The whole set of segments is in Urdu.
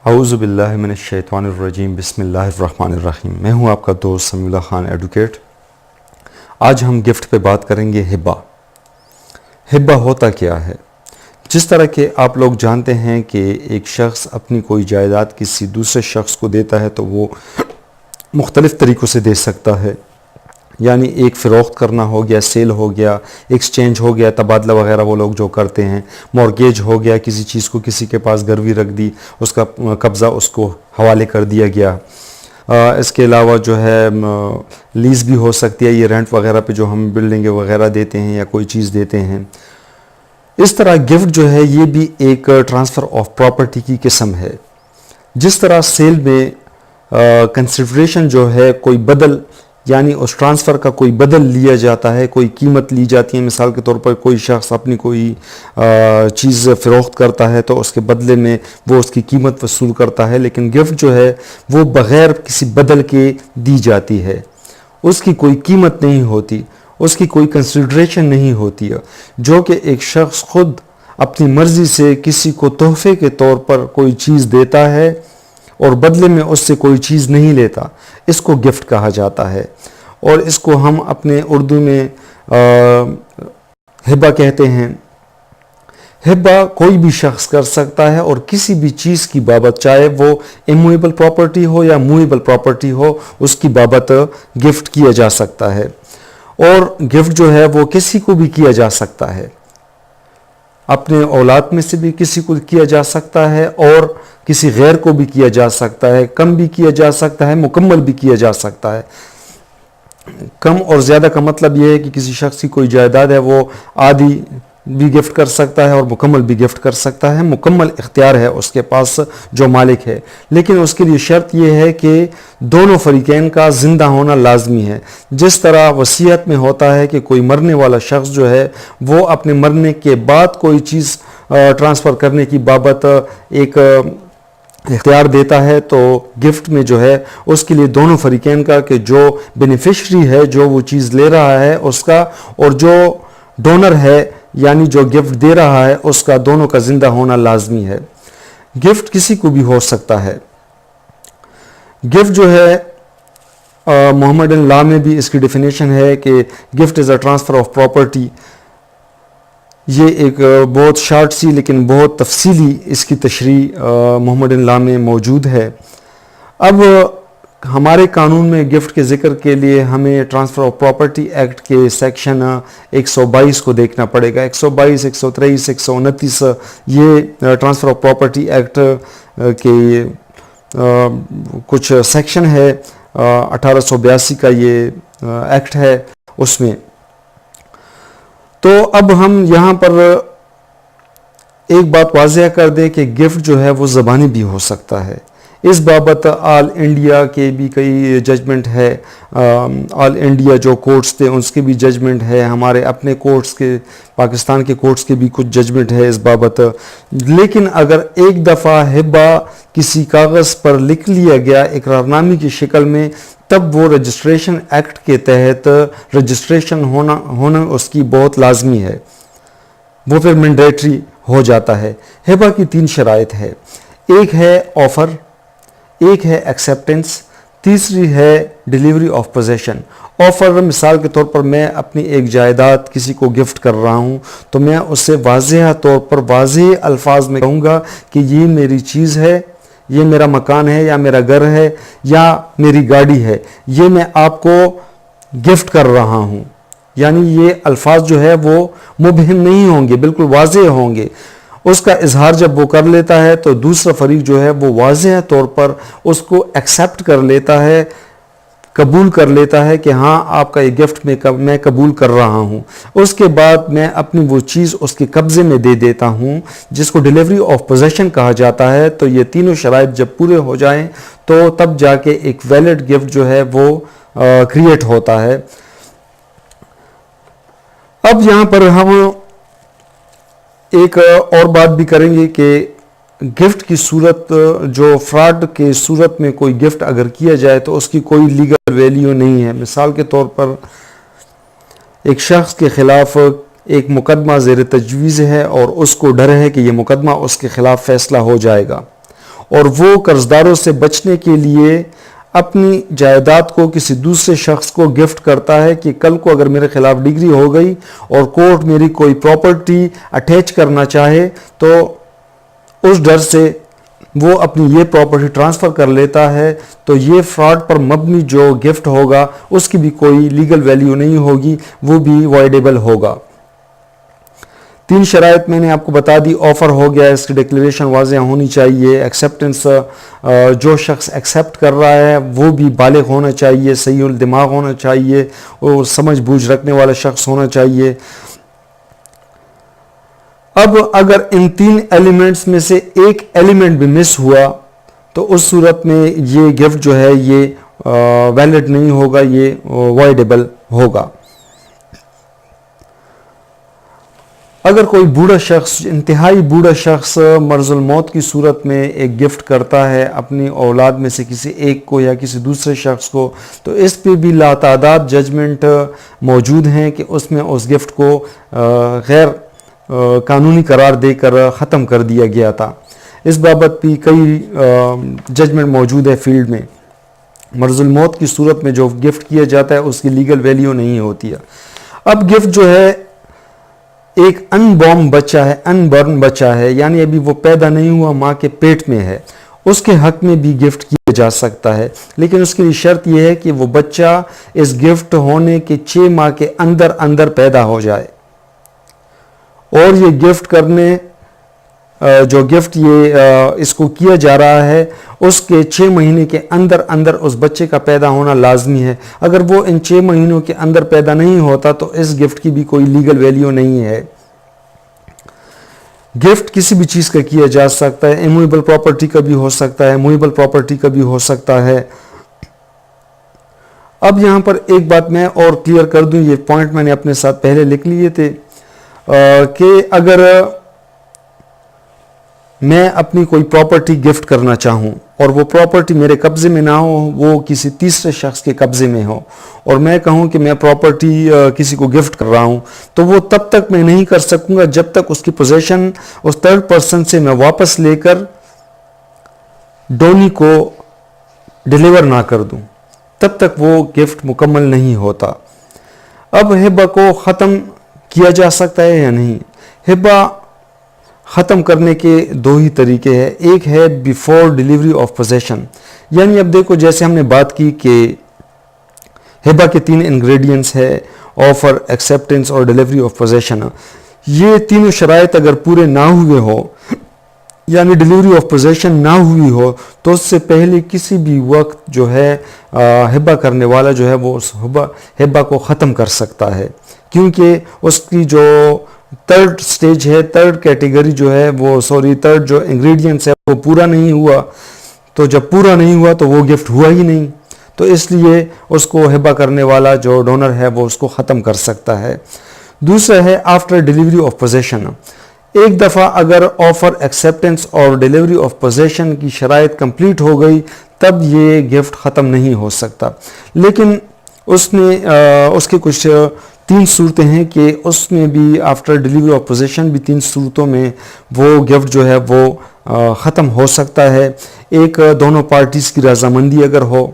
اعوذ باللہ من الشیطان الرجیم بسم اللہ الرحمن الرحیم۔ میں ہوں آپ کا دوست سمیع اللہ خان ایڈوکیٹ۔ آج ہم گفٹ پہ بات کریں گے ہبہ۔ ہبہ ہوتا کیا ہے؟ جس طرح کہ آپ لوگ جانتے ہیں کہ ایک شخص اپنی کوئی جائیداد کسی دوسرے شخص کو دیتا ہے تو وہ مختلف طریقوں سے دے سکتا ہے، یعنی ایک فروخت کرنا ہو گیا، سیل ہو گیا، ایکسچینج ہو گیا، تبادلہ وغیرہ وہ لوگ جو کرتے ہیں، مورگیج ہو گیا، کسی چیز کو کسی کے پاس گروی رکھ دی، اس کا قبضہ اس کو حوالے کر دیا گیا۔ اس کے علاوہ جو ہے لیز بھی ہو سکتی ہے، یہ رینٹ وغیرہ پہ جو ہم بلڈنگیں وغیرہ دیتے ہیں یا کوئی چیز دیتے ہیں۔ اس طرح گفٹ جو ہے یہ بھی ایک ٹرانسفر آف پراپرٹی کی قسم ہے۔ جس طرح سیل میں کنسیڈریشن جو ہے کوئی بدل، یعنی اس ٹرانسفر کا کوئی بدل لیا جاتا ہے، کوئی قیمت لی جاتی ہے۔ مثال کے طور پر کوئی شخص اپنی کوئی چیز فروخت کرتا ہے تو اس کے بدلے میں وہ اس کی قیمت وصول کرتا ہے، لیکن گفٹ جو ہے وہ بغیر کسی بدل کے دی جاتی ہے۔ اس کی کوئی قیمت نہیں ہوتی، اس کی کوئی کنسیڈریشن نہیں ہوتی ہے، جو کہ ایک شخص خود اپنی مرضی سے کسی کو تحفے کے طور پر کوئی چیز دیتا ہے اور بدلے میں اس سے کوئی چیز نہیں لیتا۔ اس کو گفٹ کہا جاتا ہے، اور اس کو ہم اپنے اردو میں ہبہ کہتے ہیں۔ ہبہ کوئی بھی شخص کر سکتا ہے اور کسی بھی چیز کی بابت، چاہے وہ امویبل پراپرٹی ہو یا موویبل پراپرٹی ہو، اس کی بابت گفٹ کیا جا سکتا ہے۔ اور گفٹ جو ہے وہ کسی کو بھی کیا جا سکتا ہے، اپنے اولاد میں سے بھی کسی کو کیا جا سکتا ہے اور کسی غیر کو بھی کیا جا سکتا ہے، کم بھی کیا جا سکتا ہے، مکمل بھی کیا جا سکتا ہے۔ کم اور زیادہ کا مطلب یہ ہے کہ کسی شخص کی کوئی جائیداد ہے، وہ آدھی بھی گفٹ کر سکتا ہے اور مکمل بھی گفٹ کر سکتا ہے۔ مکمل اختیار ہے اس کے پاس جو مالک ہے، لیکن اس کے لیے شرط یہ ہے کہ دونوں فریقین کا زندہ ہونا لازمی ہے۔ جس طرح وصیت میں ہوتا ہے کہ کوئی مرنے والا شخص جو ہے وہ اپنے مرنے کے بعد کوئی چیز ٹرانسفر کرنے کی بابت ایک اختیار دیتا ہے، تو گفٹ میں جو ہے اس کے لیے دونوں فریقین کا، کہ جو بینیفیشری ہے جو وہ چیز لے رہا ہے اس کا، اور جو ڈونر ہے یعنی جو گفٹ دے رہا ہے اس کا، دونوں کا زندہ ہونا لازمی ہے۔ گفٹ کسی کو بھی ہو سکتا ہے۔ گفٹ جو ہے محمدن لاء میں بھی اس کی ڈیفینیشن ہے کہ gift is a transfer of property. یہ ایک بہت شارٹ سی لیکن بہت تفصیلی اس کی تشریح محمدن لاء میں موجود ہے۔ اب ہمارے قانون میں گفٹ کے ذکر کے لیے ہمیں ٹرانسفر آف پراپرٹی ایکٹ کے سیکشن 122 کو دیکھنا پڑے گا۔ 122، 123، 129 یہ ٹرانسفر آف پراپرٹی ایکٹ کے کچھ سیکشن ہے۔ 1882 کا یہ ایکٹ ہے اس میں۔ تو اب ہم یہاں پر ایک بات واضح کر دیں کہ گفٹ جو ہے وہ زبانی بھی ہو سکتا ہے۔ اس بابت آل انڈیا کے بھی کئی ججمنٹ ہے، آل انڈیا جو کورٹس تھے اس کے بھی ججمنٹ ہے، ہمارے اپنے کورٹس کے، پاکستان کے کورٹس کے بھی کچھ ججمنٹ ہے اس بابت۔ لیکن اگر ایک دفعہ ہبہ کسی کاغذ پر لکھ لیا گیا اقرارنامے کی شکل میں، تب وہ رجسٹریشن ایکٹ کے تحت رجسٹریشن ہونا اس کی بہت لازمی ہے، وہ پھر مینڈیٹری ہو جاتا ہے۔ ہبہ کی 3 شرائط ہے، ایک ہے آفر، ایک ہے ایکسیپٹنس، تیسری ہے ڈیلیوری آف پوزیشن۔ آفر، مثال کے طور پر میں اپنی ایک جائیداد کسی کو گفٹ کر رہا ہوں تو میں اس سے واضح طور پر واضح الفاظ میں کہوں گا کہ یہ میری چیز ہے، یہ میرا مکان ہے یا میرا گھر ہے یا میری گاڑی ہے، یہ میں آپ کو گفٹ کر رہا ہوں۔ یعنی یہ الفاظ جو ہے وہ مبہم نہیں ہوں گے، بالکل واضح ہوں گے۔ اس کا اظہار جب وہ کر لیتا ہے تو دوسرا فریق جو ہے وہ واضح طور پر اس کو ایکسیپٹ کر لیتا ہے، قبول کر لیتا ہے کہ ہاں آپ کا یہ گفٹ میں قبول کر رہا ہوں۔ اس کے بعد میں اپنی وہ چیز اس کے قبضے میں دے دیتا ہوں، جس کو ڈیلیوری آف پوزیشن کہا جاتا ہے۔ تو یہ تینوں شرائط جب پورے ہو جائیں تو تب جا کے ایک ویلڈ گفٹ جو ہے وہ کریٹ ہوتا ہے۔ اب یہاں پر ہم ایک اور بات بھی کریں گے کہ گفٹ کی صورت، جو فراڈ کے صورت میں کوئی گفٹ اگر کیا جائے تو اس کی کوئی لیگل ویلیو نہیں ہے۔ مثال کے طور پر ایک شخص کے خلاف ایک مقدمہ زیر تجویز ہے اور اس کو ڈر ہے کہ یہ مقدمہ اس کے خلاف فیصلہ ہو جائے گا، اور وہ قرضداروں سے بچنے کے لیے اپنی جائیداد کو کسی دوسرے شخص کو گفٹ کرتا ہے کہ کل کو اگر میرے خلاف ڈگری ہو گئی اور کورٹ میری کوئی پراپرٹی اٹیچ کرنا چاہے تو اس ڈر سے وہ اپنی یہ پراپرٹی ٹرانسفر کر لیتا ہے، تو یہ فراڈ پر مبنی جو گفٹ ہوگا اس کی بھی کوئی لیگل ویلیو نہیں ہوگی، وہ بھی وائڈیبل ہوگا۔ 3 شرائط میں نے آپ کو بتا دی، آفر ہو گیا، اس کی ڈیکلیریشن واضح ہونی چاہیے، ایکسیپٹنس جو شخص ایکسیپٹ کر رہا ہے وہ بھی بالغ ہونا چاہیے، صحیح الدماغ ہونا چاہیے اور سمجھ بوجھ رکھنے والا شخص ہونا چاہیے۔ اب اگر ان 3 ایلیمنٹس میں سے ایک ایلیمنٹ بھی مس ہوا تو اس صورت میں یہ گفٹ جو ہے یہ ویلڈ نہیں ہوگا، یہ وائڈیبل ہوگا۔ اگر کوئی بوڑھا شخص، انتہائی بوڑھا شخص مرض الموت کی صورت میں ایک گفٹ کرتا ہے اپنی اولاد میں سے کسی ایک کو یا کسی دوسرے شخص کو، تو اس پہ بھی لاتعداد ججمنٹ موجود ہیں کہ اس میں اس گفٹ کو غیر قانونی قرار دے کر ختم کر دیا گیا تھا۔ اس بابت بھی کئی ججمنٹ موجود ہے فیلڈ میں۔ مرض الموت کی صورت میں جو گفٹ کیا جاتا ہے اس کی لیگل ویلیو نہیں ہوتی ہے۔ اب گفٹ جو ہے ایک ان بورن بچہ ہے، ان برن بچہ ہے، یعنی ابھی وہ پیدا نہیں ہوا، ماں کے پیٹ میں ہے، اس کے حق میں بھی گفٹ کیا جا سکتا ہے، لیکن اس کے لیے شرط یہ ہے کہ وہ بچہ اس گفٹ ہونے کے 6 ماہ کے اندر پیدا ہو جائے، اور یہ گفٹ کرنے جو گفٹ یہ اس کو کیا جا رہا ہے اس کے 6 مہینے کے اندر اس بچے کا پیدا ہونا لازمی ہے۔ اگر وہ ان 6 مہینوں کے اندر پیدا نہیں ہوتا تو اس گفٹ کی بھی کوئی لیگل ویلیو نہیں ہے۔ گفٹ کسی بھی چیز کا کیا جا سکتا ہے، اموویبل پراپرٹی کا بھی ہو سکتا ہے، موویبل پراپرٹی کا بھی ہو سکتا ہے۔ اب یہاں پر ایک بات میں اور کلیئر کر دوں، یہ پوائنٹ میں نے اپنے ساتھ پہلے لکھ لیے تھے کہ اگر میں اپنی کوئی پراپرٹی گفٹ کرنا چاہوں اور وہ پراپرٹی میرے قبضے میں نہ ہو، وہ کسی تیسرے شخص کے قبضے میں ہو، اور میں کہوں کہ میں پراپرٹی کسی کو گفٹ کر رہا ہوں، تو وہ تب تک میں نہیں کر سکوں گا جب تک اس کی پوزیشن اس 3rd پرسن سے میں واپس لے کر ڈونی کو ڈیلیور نہ کر دوں، تب تک وہ گفٹ مکمل نہیں ہوتا۔ اب ہبہ کو ختم کیا جا سکتا ہے یا نہیں؟ ہبہ ختم کرنے کے 2 ہی طریقے ہیں۔ ایک ہے بیفور ڈیلیوری آف پوزیشن، یعنی اب دیکھو جیسے ہم نے بات کی کہ ہبہ کے 3 انگریڈینٹس ہے، آفر، ایکسیپٹنس اور ڈیلیوری آف پوزیشن۔ یہ تینوں شرائط اگر پورے نہ ہوئے ہو، یعنی ڈیلیوری آف پوزیشن نہ ہوئی ہو، تو اس سے پہلے کسی بھی وقت جو ہے ہبہ کرنے والا جو ہے وہ اس ہبہ کو ختم کر سکتا ہے، کیونکہ اس کی جو 3rd سٹیج ہے، 3rd کیٹیگری جو ہے وہ 3rd جو انگریڈینٹس ہے وہ پورا نہیں ہوا، تو جب پورا نہیں ہوا تو وہ گفٹ ہوا ہی نہیں، تو اس لیے اس کو ہبہ کرنے والا جو ڈونر ہے وہ اس کو ختم کر سکتا ہے۔ دوسرا ہے آفٹر ڈیلیوری آف پوزیشن۔ ایک دفعہ اگر آفر، ایکسیپٹنس اور ڈیلیوری آف پوزیشن کی شرائط کمپلیٹ ہو گئی تب یہ گفٹ ختم نہیں ہو سکتا، لیکن اس کے کچھ 3 صورتیں ہیں کہ اس میں بھی آفٹر ڈیلیوری آف پوزیشن بھی 3 صورتوں میں وہ گفٹ جو ہے وہ ختم ہو سکتا ہے۔ ایک دونوں پارٹیز کی رضامندی اگر ہو،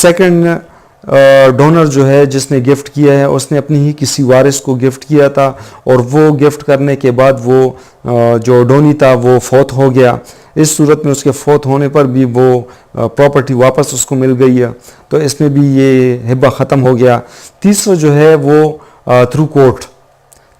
سیکنڈ ڈونر جو ہے جس نے گفٹ کیا ہے اس نے اپنی ہی کسی وارث کو گفٹ کیا تھا اور وہ گفٹ کرنے کے بعد وہ جو ڈونی تھا وہ فوت ہو گیا، اس صورت میں اس کے فوت ہونے پر بھی وہ پراپرٹی واپس اس کو مل گئی ہے، تو اس میں بھی یہ ہبہ ختم ہو گیا۔ تیسرا جو ہے وہ تھرو کورٹ۔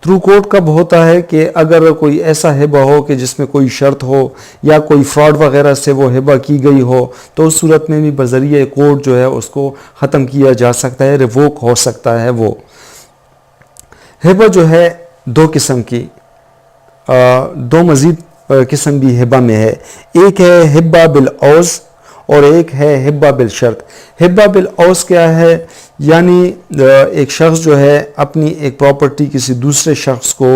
تھرو کورٹ کب ہوتا ہے کہ اگر کوئی ایسا ہبہ ہو کہ جس میں کوئی شرط ہو یا کوئی فراڈ وغیرہ سے وہ ہبہ کی گئی ہو، تو اس صورت میں بھی بذریعہ کورٹ جو ہے اس کو ختم کیا جا سکتا ہے، ریووک ہو سکتا ہے۔ وہ ہبہ جو ہے 2 قسم کی، 2 مزید قسم بھی ہبہ میں ہے۔ ایک ہے ہبہ بالعوض اور ایک ہے ہبہ بالشرط۔ ہبہ بالعوض کیا ہے؟ یعنی ایک شخص جو ہے اپنی ایک پراپرٹی کسی دوسرے شخص کو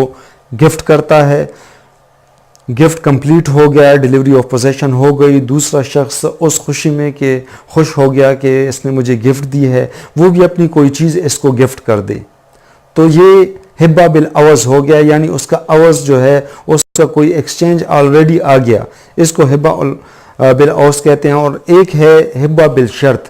گفٹ کرتا ہے، گفٹ کمپلیٹ ہو گیا، ڈیلیوری آف پوزیشن ہو گئی، دوسرا شخص اس خوشی میں کہ خوش ہو گیا کہ اس نے مجھے گفٹ دی ہے، وہ بھی اپنی کوئی چیز اس کو گفٹ کر دے، تو یہ ہبہ بالعوض ہو گیا، یعنی اس کا عوض جو ہے اس کا کوئی ایکسچینج آلریڈی آ گیا، اس کو ہبہ بالعوض کہتے ہیں، اور ایک ہے ہبہ بالشرط۔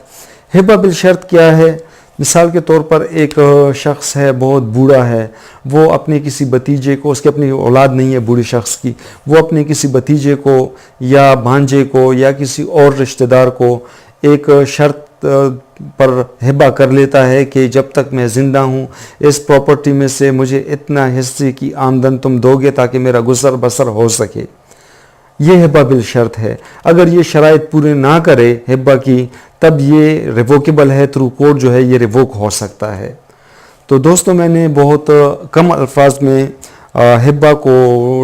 ہبہ بالشرط کیا ہے؟ مثال کے طور پر ایک شخص ہے، بہت بوڑھا ہے، وہ اپنے کسی بھتیجے کو، اس کی اپنی اولاد نہیں ہے بوڑھے شخص کی، وہ اپنے کسی بھتیجے کو یا بھانجے کو یا کسی اور رشتہ دار کو ایک شرط پر ہبہ کر لیتا ہے کہ جب تک میں زندہ ہوں اس پراپرٹی میں سے مجھے اتنا حصے کی آمدن تم دو گے تاکہ میرا گزر بسر ہو سکے۔ یہ ہبہ بالشرط ہے۔ اگر یہ شرائط پورے نہ کرے ہبہ کی، تب یہ ریووکیبل ہے، تھرو کورٹ جو ہے یہ ریووک ہو سکتا ہے۔ تو دوستو، میں نے بہت کم الفاظ میں ہبہ کو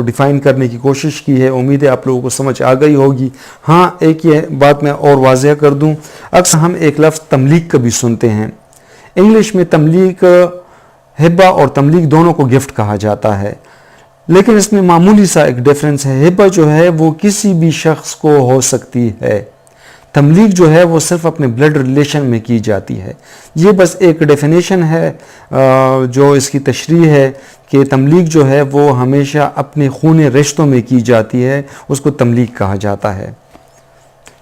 ڈیفائن کرنے کی کوشش کی ہے، امید ہے آپ لوگوں کو سمجھ آ گئی ہوگی۔ ہاں، ایک یہ بات میں اور واضح کر دوں، اکثر ہم ایک لفظ تملیک کا بھی سنتے ہیں۔ انگلش میں تملیک، ہبہ اور تملیک دونوں کو گفٹ کہا جاتا ہے، لیکن اس میں معمولی سا ایک ڈیفرنس ہے۔ ہبہ جو ہے وہ کسی بھی شخص کو ہو سکتی ہے، تملیک جو ہے وہ صرف اپنے بلڈ ریلیشن میں کی جاتی ہے۔ یہ بس ایک ڈیفینیشن ہے جو اس کی تشریح ہے کہ تملیک جو ہے وہ ہمیشہ اپنے خون رشتوں میں کی جاتی ہے، اس کو تملیک کہا جاتا ہے۔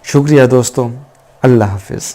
شکریہ دوستو، اللہ حافظ۔